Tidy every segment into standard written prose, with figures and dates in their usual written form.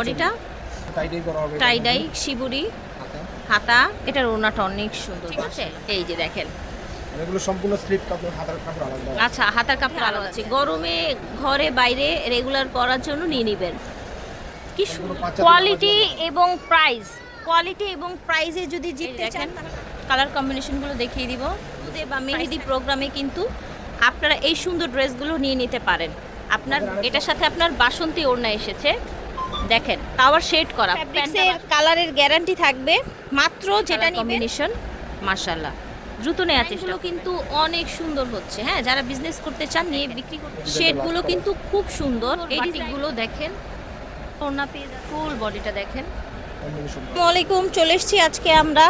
বডিটা টাই die shibori হাতা, এটার ওড়নাটা অনেক সুন্দর, ঠিক আছে। এই যে দেখেন এগুলো সম্পূর্ণ স্লিপ কাপড়, হাতার কাপড় আলাদা। আচ্ছা, হাতার কাপড় আলাদা আছে। গরমে ঘরে বাইরে রেগুলার পরার জন্য নিয়ে নেবেন। কি সুন্দর কোয়ালিটি এবং প্রাইস, কোয়ালিটি এবং প্রাইসে যদি জিততে চান, কালার কম্বিনেশনগুলো দেখিয়ে দিব। বা মেহেদি প্রোগ্রামে কিন্তু আপনারা এই সুন্দর ড্রেসগুলো নিয়ে নিতে পারেন। আপনার এটার সাথে আপনার বাসন্তী ওড়না এসেছে, দেখেন টাওয়ার শেড করা, ফ্যাব্রিক্সের কালারের গ্যারান্টি থাকবে। মাত্র যেটা কম্বিনেশন মাশাআল্লাহ, দ্রুত নেওয়ার চেষ্টা কিন্তু অনেক সুন্দর হচ্ছে। হ্যাঁ, যারা বিজনেস করতে চান নিয়ে বিক্রি করতে, শেডগুলো কিন্তু খুব সুন্দর। এই ডিজাইনগুলো দেখেন, ওড়না পেয়ে ফুল বডিটা দেখেন। আসসালামু আলাইকুম, চলে এসেছি আজকে আমরা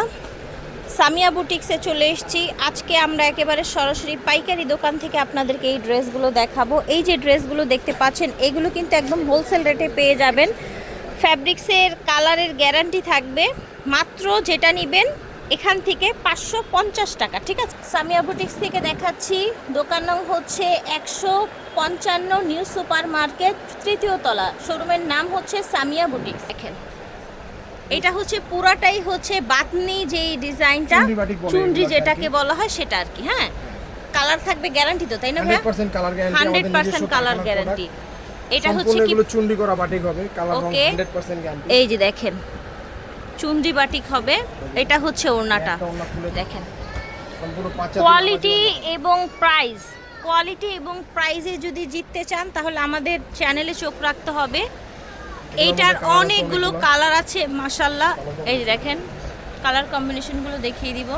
সামিয়া বুটিক্সে চলে এসেছি। আজকে আমরা একেবারে সরাসরি পাইকারি দোকান থেকে আপনাদেরকে এই ড্রেসগুলো দেখাবো। এই যে ড্রেসগুলো দেখতে পাচ্ছেন, এগুলো কিন্তু একদম হোলসেল রেটে পেয়ে যাবেন। ফ্যাব্রিক্সের কালারের গ্যারান্টি থাকবে। মাত্র যেটা নেবেন এখান থেকে 550 টাকা, ঠিক আছে। সামিয়া বুটিক্স থেকে দেখাচ্ছি, দোকান নং হচ্ছে 155 নিউ সুপার মার্কেট, তৃতীয় তলা। শোরুমের নাম হচ্ছে সামিয়া বুটিক্স। দেখেন এটা হচ্ছে পুরাটাই হচ্ছে বাতনি, যে ডিজাইনটা চুনরি যেটাকে বলা হয় সেটা আর কি। হ্যাঁ, কালার থাকবে গ্যারান্টি তো, তাই না ভাই? 100% কালার গ্যারান্টি, 100% কালার গ্যারান্টি। এটা হচ্ছে কি এগুলো চুনরি করা বাটিক হবে, কালার রং 100% গ্যারান্টি। এই যে দেখেন চুনরি বাটিক হবে। এটা হচ্ছে ওড়নাটা দেখেন। সম্পূর্ণ কোয়ালিটি এবং প্রাইস, কোয়ালিটি এবং প্রাইসে যদি জিততে চান তাহলে আমাদের চ্যানেলে চোখ রাখতে হবে। এইটার অনেকগুলো কালার আছে মাশাআল্লাহ। এই যে দেখেন কালার কম্বিনেশনগুলো দেখিয়ে দিব।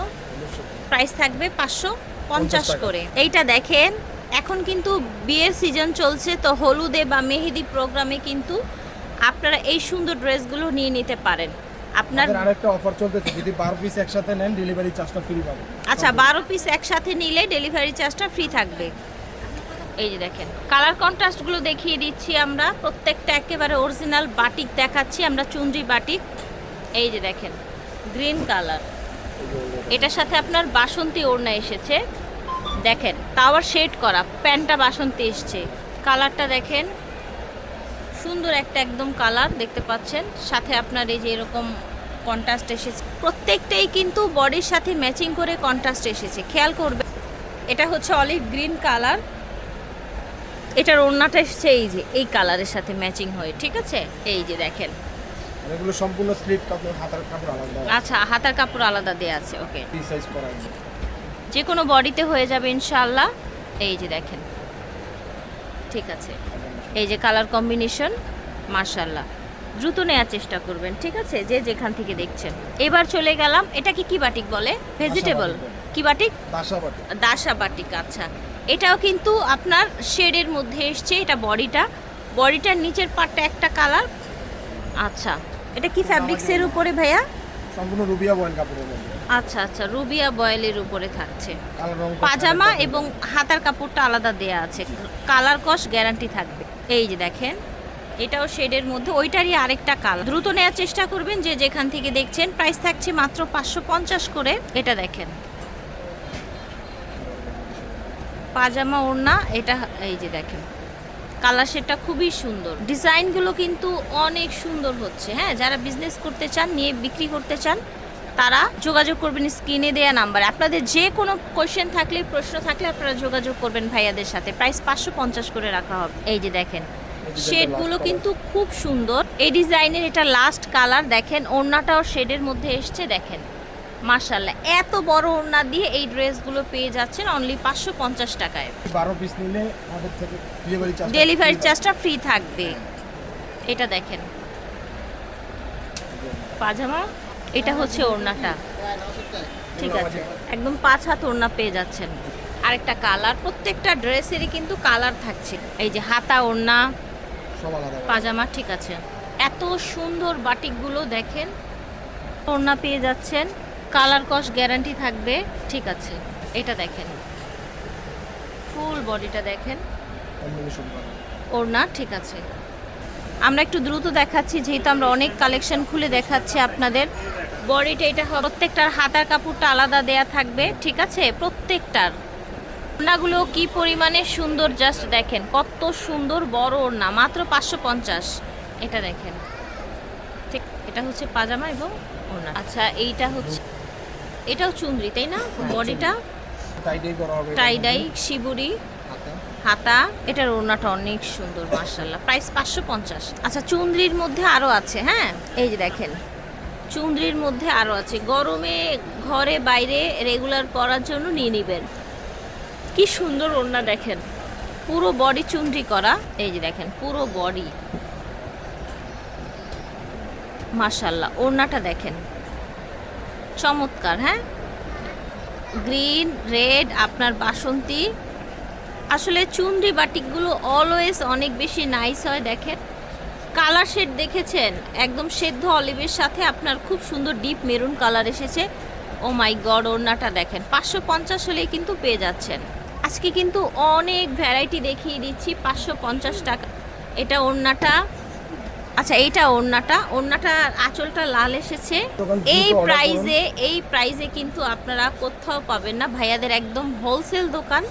প্রাইস থাকবে 550 করে। এইটা দেখেন, এখন কিন্তু বিয়ের সিজন চলছে, তো হলুদে বা মেহেদি প্রোগ্রামে কিন্তু আপনারা এই সুন্দর ড্রেসগুলো নিয়ে নিতে পারেন। আপনার আরেকটা অফার চলতেছে, যদি 12 পিস একসাথে নেন ডেলিভারি চার্জটা ফ্রি পাবেন। আচ্ছা, 12 পিস একসাথে নিলে ডেলিভারি চার্জটা ফ্রি থাকবে। এই যে দেখেন কালার কন্ট্রাস্টগুলো দেখিয়ে দিচ্ছি আমরা। প্রত্যেকটা একেবারে অরিজিনাল বাটিক দেখাচ্ছি আমরা, চুনরি বাটিক। এই যে দেখেন গ্রিন কালার, এটার সাথে আপনার বাসন্তী ওড়না এসেছে। দেখেন টাওয়ার শেড করা, প্যান্টটা বাসন্তী এসছে। কালারটা দেখেন সুন্দর একটা একদম কালার দেখতে পাচ্ছেন। সাথে আপনার এই যে এরকম কন্ট্রাস্ট এসেছে, প্রত্যেকটাই কিন্তু বডির সাথে ম্যাচিং করে কন্ট্রাস্ট এসেছে, খেয়াল করবে। এটা হচ্ছে অলিভ গ্রিন কালার, এটার ওড়নাটা এসেছে এই যে এই কালারের সাথে ম্যাচিং হয়ে, ঠিক আছে। এই যে দেখেন এগুলো সম্পূর্ণ স্লিপ কাপড়, হাতার কাপড় আলাদা। আচ্ছা, হাতার কাপড় আলাদা দেয়া আছে, ওকে। ফ্রি সাইজ করা আছে, যে কোনো বডিতে হয়ে যাবে ইনশাআল্লাহ। এই যে দেখেন, ঠিক আছে। এই যে কালার কম্বিনেশন মাশাআল্লাহ, দ্রুত নেওয়ার চেষ্টা করবেন, ঠিক আছে, যে যেখান থেকে দেখছেন। এবার চলে গেলাম, এটা কি বাটিক বলে? ভেজিটেবল কি বাটিক? দাসা বাটিক। দাসা বাটিক, আচ্ছা। এটাও কিন্তু আপনার শেডের মধ্যে এসছে। এটা বডিটার নিচের পার্টটা একটা কালার। আচ্ছা, এটা কি ফ্যাব্রিক্সের উপরে ভাইয়া? সম্পূর্ণ রুবিয়া বয়েল কাপড়ের মধ্যে। আচ্ছা আচ্ছা, রুবিয়া বয়েলের উপরে থাকছে। কালার রং পাজামা এবং হাতার কাপড়টা আলাদা দেয়া আছে, কালার কস গ্যারান্টি থাকবে। এই যে দেখেন এটাও শেডের মধ্যে, ওইটারই আরেকটা কালার। দ্রুত নেওয়ার চেষ্টা করবেন যে যেখান থেকে দেখছেন। প্রাইস থাকছে মাত্র 550 করে। এটা দেখেন পাজামা ওড়না, এটা এই যে দেখেন কালার শেডটা খুবই সুন্দর। ডিজাইনগুলো কিন্তু অনেক সুন্দর হচ্ছে। হ্যাঁ, যারা বিজনেস করতে চান নিয়ে বিক্রি করতে চান তারা যোগাযোগ করবেন স্ক্রিনে দেয়া নাম্বারে। আপনাদের যে কোনো কোয়েশ্চেন থাকলে, প্রশ্ন থাকলে আপনারা যোগাযোগ করবেন ভাইয়াদের সাথে। প্রাইস 550 করে রাখা হবে। এই যে দেখেন শেডগুলো কিন্তু খুব সুন্দর। এই ডিজাইনের এটা লাস্ট কালার। দেখেন ওড়নাটাও শেডের মধ্যে এসছে, দেখেন মাশাআল্লাহ। এত বড় ওড়না দিয়ে এই ড্রেসগুলো পেয়ে যাচ্ছেন অনলি 550 টাকায়। 12 পিস নিলে আমাদের থেকে ডেলিভারি চার্জটা ফ্রি থাকবে। এটা দেখেন পাজামা, এটা হচ্ছে ওড়নাটা, ঠিক আছে। একদম 5 হাত ওড়না পেয়ে যাচ্ছেন। আরেকটা কালার, প্রত্যেকটা ড্রেসেরই কিন্তু কালার থাকছে। এই যে হাতা ওড়না সব আলাদা পাজামা, ঠিক আছে। এত সুন্দর বাটিকগুলো দেখেন, ওড়না পেয়ে যাচ্ছেন, কালার কস গ্যারান্টি থাকবে, ঠিক আছে। এটা দেখেন ফুল বডিটা দেখেন, কম্বিনেশন করা ওড়না, ঠিক আছে। আমরা একটু দ্রুত দেখাচ্ছি যেহেতু আমরা অনেক কালেকশন খুলে দেখাচ্ছি আপনাদের। বডিটা এটা হবে, প্রত্যেকটার হাতার কাপড়টা আলাদা দেয়া থাকবে, ঠিক আছে। প্রত্যেকটার ওড়নাগুলো কি পরিমাণে সুন্দর, জাস্ট দেখেন কত সুন্দর বড় ওড়না, মাত্র 550। এটা দেখেন ঠিক, এটা হচ্ছে পাজামা এবং ওড়না। আচ্ছা এইটা হচ্ছে, এটাও চুনরি তাই না? বডিটা টাইডাই করা হবে। টাইডাই শিবুরি হাতে। হাতা। এটার ওড়নাটা অনেক সুন্দর মাশাআল্লাহ। প্রাইস 550। আচ্ছা চুনরির মধ্যে আরও আছে, হ্যাঁ এই যে দেখেন চুনরির মধ্যে আরও আছে। গরমে ঘরে বাইরে রেগুলার পরার জন্য নিয়ে নেবেন। কি সুন্দর ওড়না দেখেন, পুরো বডি চুনরি করা। এই যে দেখেন পুরো বডি মাশাআল্লাহ। ওড়নাটা দেখেন চমৎকার, হ্যাঁ গ্রিন রেড আপনার বাসন্তী। আসলে চুনরি বাটিকগুলো অলওয়েজ অনেক বেশি নাইস হয়। দেখেন কালার শেড দেখেছেন, একদম সেদ্ধ অলিভের সাথে আপনার খুব সুন্দর ডিপ মেরুন কালার এসেছে। ও মাই গড, ওড়নাটা দেখেন 550 হলেই কিন্তু পেয়ে যাচ্ছেন। আজকে কিন্তু অনেক ভ্যারাইটি দেখিয়ে দিচ্ছি 550 টাকা। এটা ওড়নাটা, আচ্ছা এইটা ওড়নাটা আঁচলটা লাল এসেছে। এই প্রাইজে কিন্তু আপনারা কোথাও পাবেন না, ভাইয়াদের একদম হোলসেল দোকান।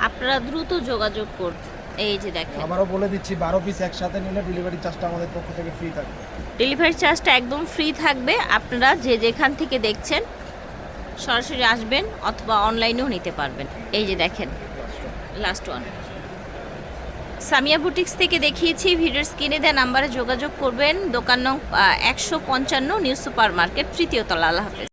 আপনারা দ্রুত যোগাযোগ করুন। এই যে দেখেন আবারও বলে দিচ্ছি 12 পিস একসাথে নিলে ডেলিভারি চার্জটা আমাদের পক্ষ থেকে ফ্রি থাকবে। ডেলিভারি চার্জটা একদম ফ্রি থাকবে। আপনারা যে যেখান থেকে দেখছেন সরাসরি আসবেন অথবা অনলাইনেও নিতে পারবেন। এই যে দেখেন লাস্ট ওয়ান, সামিয়া বুটিক্স থেকে দেখিয়েছি। ভিডিওর স্ক্রিনে দেওয়া নাম্বারে যোগাযোগ করবেন। দোকান নং 155 নিউ সুপার মার্কেট, তৃতীয় তলা। আল্লাহ হাফেজ।